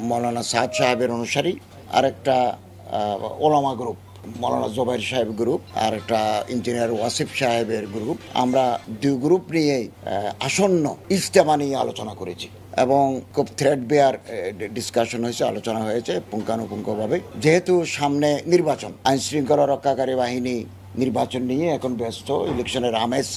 মৌলানা সাদ সাহেবের অনুসারী, আর একটা ওলামা গ্রুপ, মৌলানা জোবাইর সাহেব গ্রুপ, আর একটা ইঞ্জিনিয়ার ওয়াসিফ সাহেবের গ্রুপ। আমরা দুই গ্রুপ নিয়ে আসন্ন ইজতেমা নিয়ে আলোচনা করেছি এবং খুব থ্রেড বেয়ার ডিসকাশন হয়েছে, আলোচনা হয়েছে পুঙ্খানুপুঙ্খভাবে। যেহেতু সামনে নির্বাচন, আইন শৃঙ্খলা রক্ষাকারী বাহিনী নির্বাচন নিয়ে এখন ব্যস্ত, ইলেকশনের আমেজ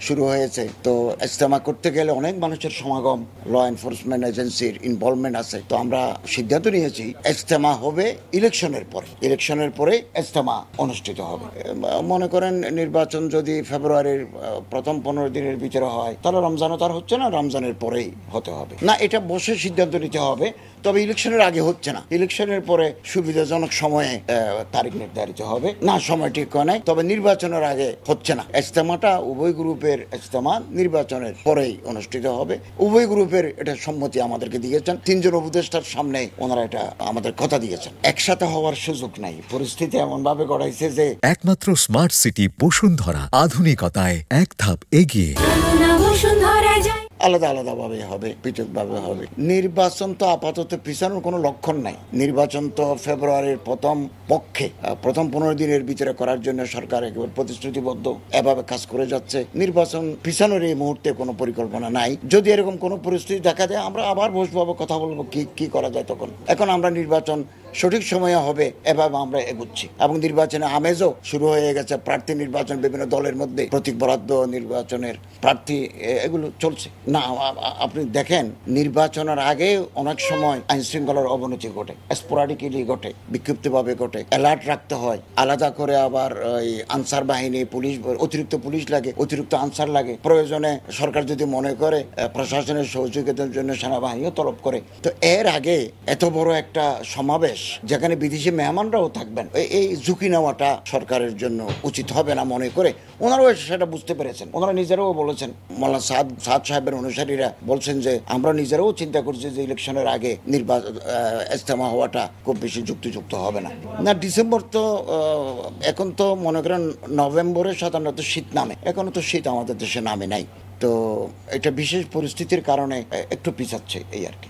শুরু হয়েছে। তো ইজতেমা করতে গেলে অনেক মানুষের সমাগম, ল এনফোর্সমেন্ট এজেন্সির ইনভলভমেন্ট আছে। তো আমরা সিদ্ধান্ত নিয়েছি ইজতেমা হবে ইলেকশনের পরে, ইলেকশনের পরে ইজতেমা অনুষ্ঠিত হবে। মনে করেন নির্বাচন যদি ফেব্রুয়ারির প্রথম 15 দিনের ভিতরে হয়, তাহলে রমজানও তার হচ্ছে না, রমজানের পরেই হতে হবে না, এটা বসে সিদ্ধান্ত নিতে হবে। তবে ইলেকশনের আগে হচ্ছে না, ইলেকশনের পরে সুবিধাজনক সময়ে তারিখ নির্ধারিত হবে। না, সময় ঠিক হয় নাই, তবে নির্বাচনের আগে হচ্ছে না। ইজতেমাটা উভয় গ্রুপের ইজতেমা নির্বাচনের পরেই অনুষ্ঠিত হবে। উভয় গ্রুপের এটা সম্মতি আমাদেরকে দিয়েছেন, 3 জন উপদেষ্টার সামনে ওনারা এটা আমাদের কথা দিয়েছেন। একসাথে হওয়ার সুযোগ নাই, পরিস্থিতি এমন ভাবে গড়াইছে যে একমাত্র স্মার্ট সিটি বসুন্ধরা, আধুনিকতায় এক ধাপ এগিয়ে। আলাদা আলাদা ভাবে হবে, পৃথক ভাবে হবে। নির্বাচন তো আপাতত পিছানোর কোনো লক্ষণ নাই। নির্বাচন তো ফেব্রুয়ারির প্রথম পক্ষে, প্রথম 15 দিনের ভিতরে করার জন্য সরকার একেবারে প্রতিশ্রুতিবদ্ধ, এভাবে কাজ করে যাচ্ছে। নির্বাচন পিছানোর এই মুহূর্তে কোনো পরিকল্পনা নাই। যদি এরকম কোনো পরিস্থিতি দেখা দেয়, আমরা আবার বসবো, কথা বলবো কি করা যায় তখন। এখন আমরা নির্বাচন সঠিক সময়ে হবে এভাবে আমরা এগুচ্ছি, এবং নির্বাচনে আমেজও শুরু হয়ে গেছে। প্রার্থী নির্বাচন, বিভিন্ন দলের মধ্যে প্রতীক বরাদ্দ, নির্বাচনের প্রার্থী, এগুলো চলছে। না, আপনি দেখেন নির্বাচনের আগে অনেক সময় আইন শৃঙ্খলার অবনতি ঘটে, স্পোরাডিক্যালি ঘটে, বিক্ষিপ্তভাবে ঘটে। অ্যালার্ট রাখতে হয়, আলাদা করে আবার ওই আনসার বাহিনী, পুলিশ, অতিরিক্ত পুলিশ লাগে, অতিরিক্ত আনসার লাগে। প্রয়োজনে সরকার যদি মনে করে প্রশাসনের সহযোগিতার জন্য সেনাবাহিনীও তলব করে। তো এর আগে এত বড় একটা সমাবেশ, যেখানে বিদেশি মেহমানরাও থাকবেন, এই ঝুঁকি নেওয়াটা সরকারের জন্য উচিত হবে না মনে করে ওনারাও সেটা বুঝতে পেরেছেন। ওনারা নিজেরাও বলেছেন, মৌলানা সাদ সাহেবের অনুসারীরা বলছেন যে আমরা নিজেরাও চিন্তা করছি যে ইলেকশনের আগে নির্বাচন ইজতেমা হওয়াটা খুব বেশি যুক্তিযুক্ত হবে না। ডিসেম্বর তো এখন তো মনে করেন নভেম্বরে সাধারণত শীত নামে, এখনো তো শীত আমাদের দেশে নামে নাই। তো এটা বিশেষ পরিস্থিতির কারণে একটু পিছাচ্ছে, এই আর কি।